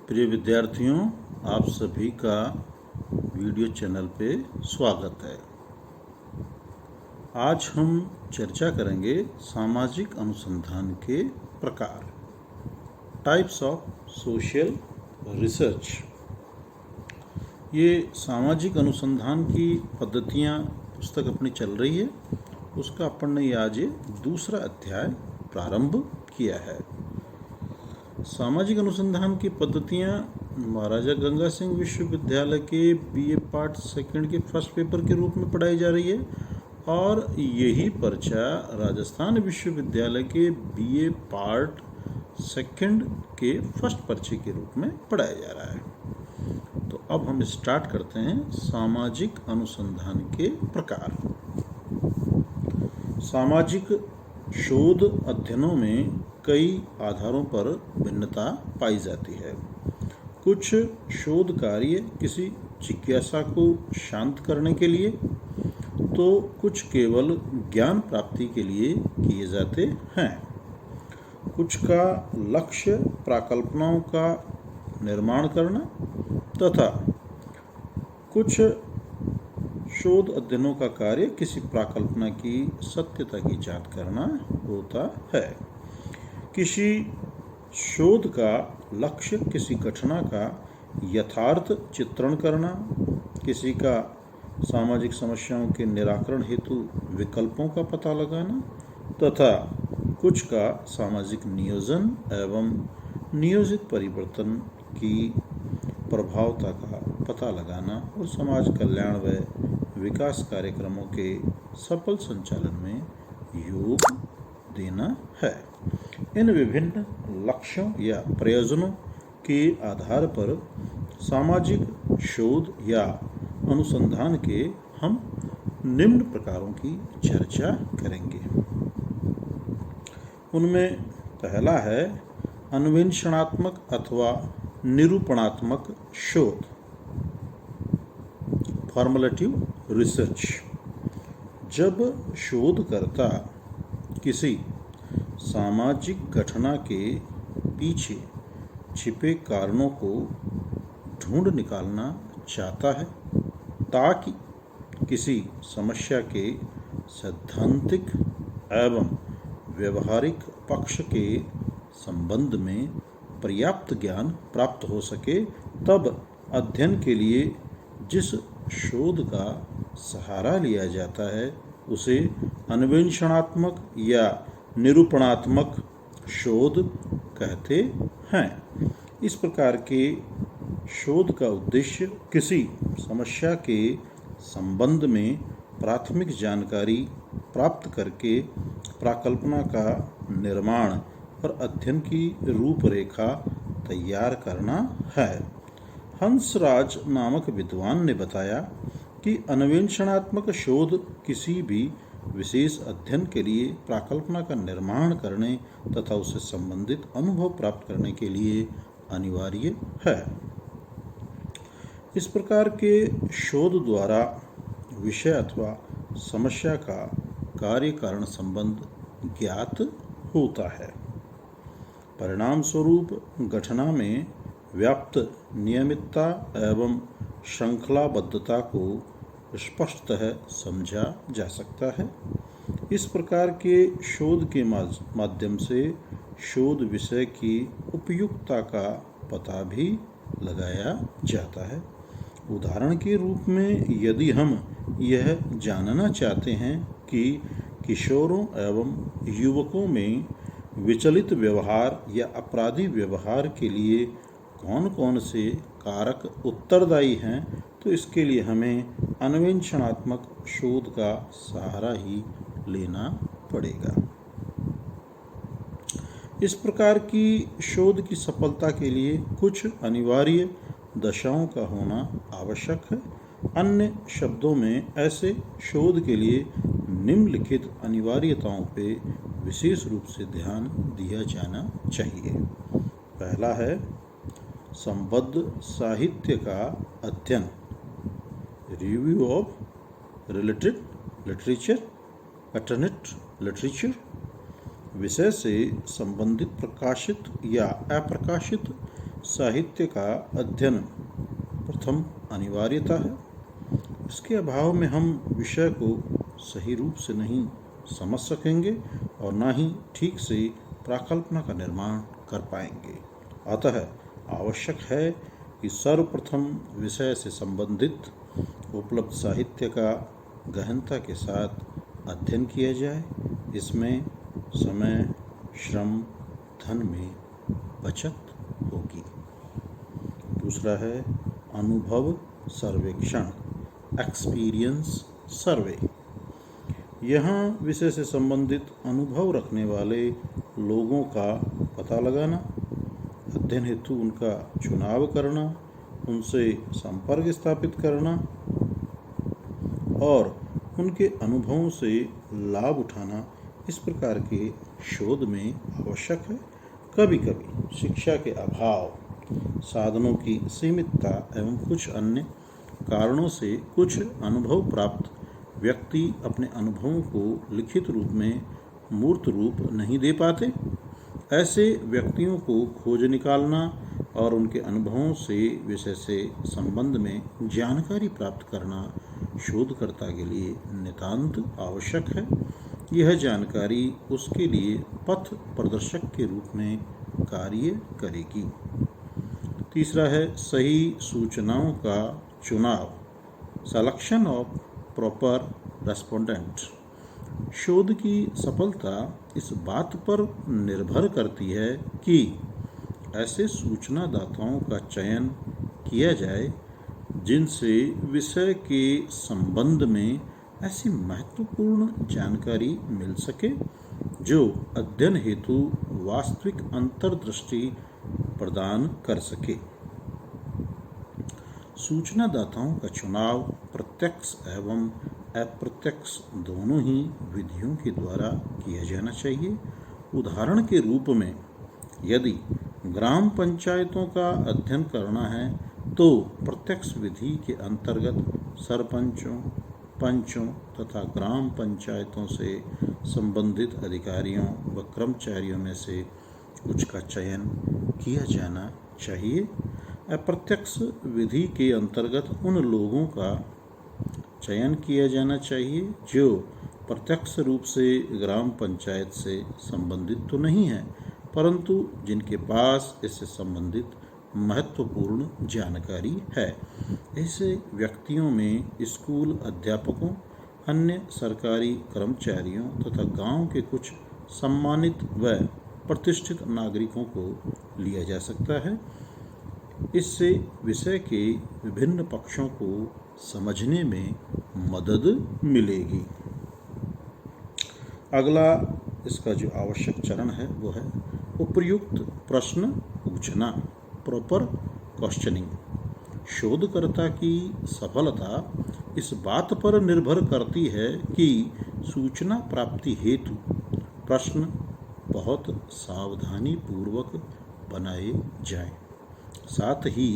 प्रिय विद्यार्थियों, आप सभी का वीडियो चैनल पे स्वागत है। आज हम चर्चा करेंगे सामाजिक अनुसंधान के प्रकार, टाइप्स ऑफ सोशल रिसर्च। ये सामाजिक अनुसंधान की पद्धतियाँ पुस्तक अपनी चल रही है, उसका अपन ने आज ये दूसरा अध्याय प्रारंभ किया है। सामाजिक अनुसंधान की पद्धतियाँ महाराजा गंगा सिंह विश्वविद्यालय के बीए पार्ट सेकंड के फर्स्ट पेपर के रूप में पढ़ाई जा रही है और यही पर्चा राजस्थान विश्वविद्यालय के बीए पार्ट सेकंड के फर्स्ट पर्चे के रूप में पढ़ाया जा रहा है। तो अब हम स्टार्ट करते हैं सामाजिक अनुसंधान के प्रकार। सामाजिक शोध अध्ययनों में कई आधारों पर भिन्नता पाई जाती है। कुछ शोध कार्य किसी जिज्ञासा को शांत करने के लिए, तो कुछ केवल ज्ञान प्राप्ति के लिए किए जाते हैं। कुछ का लक्ष्य प्राकल्पनाओं का निर्माण करना तथा कुछ शोध अध्ययनों का कार्य किसी प्राकल्पना की सत्यता की जांच करना होता है। किसी शोध का लक्ष्य किसी घटना का यथार्थ चित्रण करना, किसी का सामाजिक समस्याओं के निराकरण हेतु विकल्पों का पता लगाना तथा कुछ का सामाजिक नियोजन एवं नियोजित परिवर्तन की प्रभावता का पता लगाना और समाज कल्याण व विकास कार्यक्रमों के सफल संचालन में योग देना है। इन विभिन्न लक्ष्यों या प्रयोजनों के आधार पर सामाजिक शोध या अनुसंधान के हम निम्न प्रकारों की चर्चा करेंगे। उनमें पहला है अन्वेषणात्मक अथवा निरूपणात्मक शोध, फॉर्मुलेटिव रिसर्च। जब शोधकर्ता किसी सामाजिक घटना के पीछे छिपे कारणों को ढूंढ निकालना चाहता है ताकि किसी समस्या के सैद्धांतिक एवं व्यवहारिक पक्ष के संबंध में पर्याप्त ज्ञान प्राप्त हो सके, तब अध्ययन के लिए जिस शोध का सहारा लिया जाता है उसे अन्वेषणात्मक या निरूपणात्मक शोध कहते हैं। इस प्रकार के शोध का उद्देश्य किसी समस्या के संबंध में प्राथमिक जानकारी प्राप्त करके प्राकल्पना का निर्माण और अध्ययन की रूपरेखा तैयार करना है। हंसराज नामक विद्वान ने बताया कि अन्वेषणात्मक शोध किसी भी विशेष अध्ययन के लिए प्राकल्पना का निर्माण करने तथा उससे संबंधित अनुभव प्राप्त करने के लिए अनिवार्य है। इस प्रकार के शोध द्वारा विषय अथवा समस्या का कार्य कारण संबंध ज्ञात होता है। परिणाम स्वरूप घटना में व्याप्त नियमितता एवं श्रृंखलाबद्धता को स्पष्टतः समझा जा सकता है। इस प्रकार के शोध के माध्यम से शोध विषय की उपयुक्तता का पता भी लगाया जाता है। उदाहरण के रूप में यदि हम यह जानना चाहते हैं कि किशोरों एवं युवकों में विचलित व्यवहार या अपराधी व्यवहार के लिए कौन कौन से कारक उत्तरदायी हैं, तो इसके लिए हमें अन्वेषणात्मक शोध का सहारा ही लेना पड़ेगा। इस प्रकार की शोध की सफलता के लिए कुछ अनिवार्य दशाओं का होना आवश्यक है। अन्य शब्दों में ऐसे शोध के लिए निम्नलिखित अनिवार्यताओं पे विशेष रूप से ध्यान दिया जाना चाहिए। पहला है संबद्ध साहित्य का अध्ययन, review of related literature, alternate literature. विषय से संबंधित प्रकाशित या अप्रकाशित साहित्य का अध्ययन प्रथम अनिवार्यता है। इसके अभाव में हम विषय को सही रूप से नहीं समझ सकेंगे और ना ही ठीक से प्राकल्पना का निर्माण कर पाएंगे। अतः आवश्यक है कि सर्वप्रथम विषय से संबंधित उपलब्ध साहित्य का गहनता के साथ अध्ययन किया जाए। इसमें समय, श्रम, धन में बचत होगी। दूसरा है अनुभव सर्वेक्षण, एक्सपीरियंस सर्वे। यहाँ विषय से संबंधित अनुभव रखने वाले लोगों का पता लगाना, अध्ययन हेतु उनका चुनाव करना, उनसे संपर्क स्थापित करना और उनके अनुभवों से लाभ उठाना, इस प्रकार के शोध में आवश्यक है। कभी कभी शिक्षा के अभाव, साधनों की सीमितता एवं कुछ अन्य कारणों से कुछ अनुभव प्राप्त व्यक्ति अपने अनुभवों को लिखित रूप में मूर्त रूप नहीं दे पाते। ऐसे व्यक्तियों को खोज निकालना और उनके अनुभवों से विषय से संबंध में जानकारी प्राप्त करना शोधकर्ता के लिए नितांत आवश्यक है। यह जानकारी उसके लिए पथ प्रदर्शक के रूप में कार्य करेगी। तीसरा है सही सूचनाओं का चुनाव, सिलेक्शन ऑफ प्रॉपर रेस्पोंडेंट। शोध की सफलता इस बात पर निर्भर करती है कि ऐसे सूचनादाताओं का चयन किया जाए जिनसे विषय के संबंध में ऐसी महत्वपूर्ण जानकारी मिल सके जो अध्ययन हेतु वास्तविक अंतर्दृष्टि प्रदान कर सके। सूचनादाताओं का चुनाव प्रत्यक्ष एवं अप्रत्यक्ष दोनों ही विधियों के द्वारा किया जाना चाहिए। उदाहरण के रूप में यदि ग्राम पंचायतों का अध्ययन करना है तो प्रत्यक्ष विधि के अंतर्गत सरपंचों, पंचों तथा ग्राम पंचायतों से संबंधित अधिकारियों व कर्मचारियों में से कुछ का चयन किया जाना चाहिए। अप्रत्यक्ष विधि के अंतर्गत उन लोगों का चयन किया जाना चाहिए जो प्रत्यक्ष रूप से ग्राम पंचायत से संबंधित तो नहीं है, परंतु जिनके पास इससे संबंधित महत्वपूर्ण जानकारी है। ऐसे व्यक्तियों में स्कूल अध्यापकों, अन्य सरकारी कर्मचारियों तथा गांव के कुछ सम्मानित व प्रतिष्ठित नागरिकों को लिया जा सकता है। इससे विषय के विभिन्न पक्षों को समझने में मदद मिलेगी। अगला इसका जो आवश्यक चरण है वो है उपयुक्त प्रश्न पूछना, प्रॉपर क्वेश्चनिंग। शोधकर्ता की सफलता इस बात पर निर्भर करती है कि सूचना प्राप्ति हेतु प्रश्न बहुत सावधानी पूर्वक बनाए जाएं। साथ ही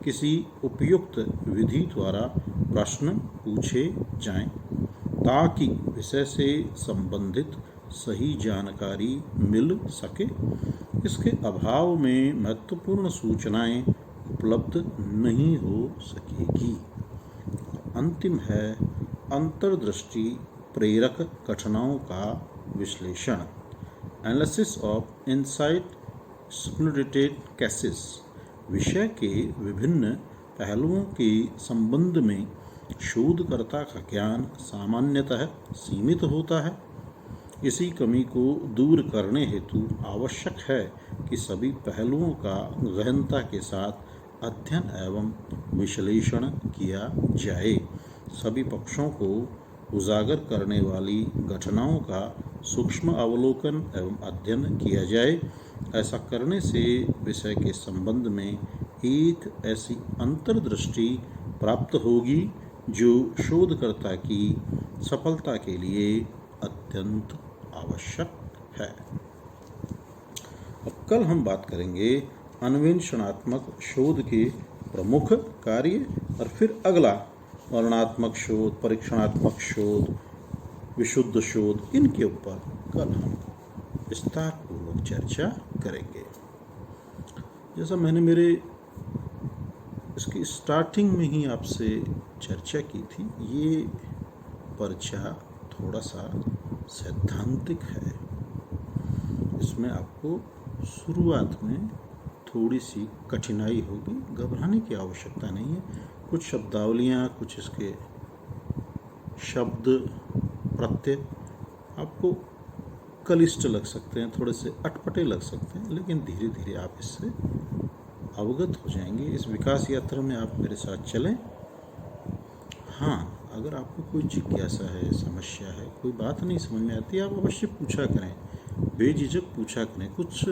किसी उपयुक्त विधि द्वारा प्रश्न पूछे जाएं ताकि विषय से संबंधित सही जानकारी मिल सके। इसके अभाव में महत्वपूर्ण सूचनाएं उपलब्ध नहीं हो सकेगी। अंतिम है अंतर्दृष्टि प्रेरक घटनाओं का विश्लेषण, analysis of insight splitted cases. विषय के विभिन्न पहलुओं के संबंध में शोधकर्ता का ज्ञान सामान्यतः सीमित होता है। इसी कमी को दूर करने हेतु आवश्यक है कि सभी पहलुओं का गहनता के साथ अध्ययन एवं विश्लेषण किया जाए। सभी पक्षों को उजागर करने वाली घटनाओं का सूक्ष्म अवलोकन एवं अध्ययन किया जाए। ऐसा करने से विषय के संबंध में एक ऐसी अंतर्दृष्टि प्राप्त होगी जो शोधकर्ता की सफलता के लिए अत्यंत आवश्यक है। अब कल हम बात करेंगे अन्वेषणात्मक शोध के प्रमुख कार्य और फिर अगला वर्णनात्मक शोध, परीक्षणात्मक शोध, विशुद्ध शोध, इनके ऊपर कल हम विस्तार पूर्वक चर्चा करेंगे। जैसा मैंने मेरे इसकी स्टार्टिंग में ही आपसे चर्चा की थी, ये पर्चा थोड़ा सा सैद्धांतिक है। इसमें आपको शुरुआत में थोड़ी सी कठिनाई होगी, घबराने की आवश्यकता नहीं है। कुछ शब्दावलियाँ, कुछ इसके शब्द प्रत्यय आपको क्लिष्ट लग सकते हैं, थोड़े से अटपटे लग सकते हैं, लेकिन धीरे धीरे आप इससे अवगत हो जाएंगे। इस विकास यात्रा में आप मेरे साथ चलें। हाँ, अगर आपको कोई जिज्ञासा है, समस्या है, कोई बात नहीं समझ में आती, आप अवश्य पूछा करें, बेझिझक पूछा करें। कुछ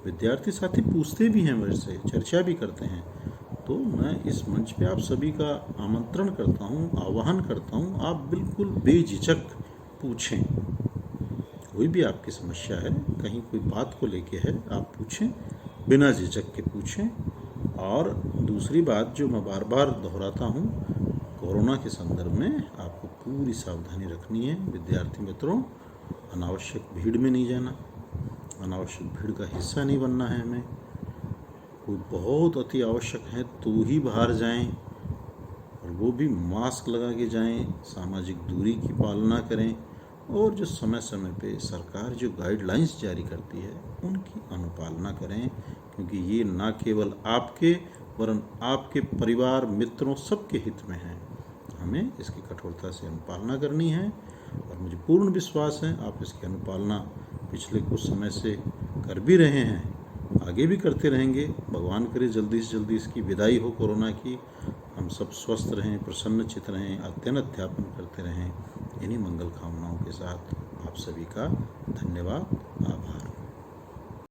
विद्यार्थी साथी पूछते भी हैं, मेरे से चर्चा भी करते हैं, तो मैं इस मंच पे आप सभी का आमंत्रण करता हूँ, आह्वान करता हूँ, आप बिल्कुल बेझिझक पूछें। कोई भी आपकी समस्या है, कहीं कोई बात को लेके है, आप पूछें, बिना झिझक के पूछें। और दूसरी बात जो मैं बार बार दोहराता हूँ, कोरोना के संदर्भ में आपको पूरी सावधानी रखनी है। विद्यार्थी मित्रों, अनावश्यक भीड़ में नहीं जाना, अनावश्यक भीड़ का हिस्सा नहीं बनना है हमें। कोई बहुत अति आवश्यक है तो ही बाहर जाएं, और वो भी मास्क लगा के जाएं, सामाजिक दूरी की पालना करें, और जो समय समय पे सरकार जो गाइडलाइंस जारी करती है उनकी अनुपालना करें, क्योंकि ये ना केवल आपके वरन आपके परिवार, मित्रों, सबके हित में है। हमें इसकी कठोरता से अनुपालना करनी है, और मुझे पूर्ण विश्वास है आप इसकी अनुपालना पिछले कुछ समय से कर भी रहे हैं, आगे भी करते रहेंगे। भगवान करे जल्दी से जल्दी इसकी विदाई हो कोरोना की, हम सब स्वस्थ रहें, प्रसन्नचित्त रहें, अध्ययन अध्यापन करते रहें। इन्हीं मंगल कामनाओं के साथ आप सभी का धन्यवाद, आभार।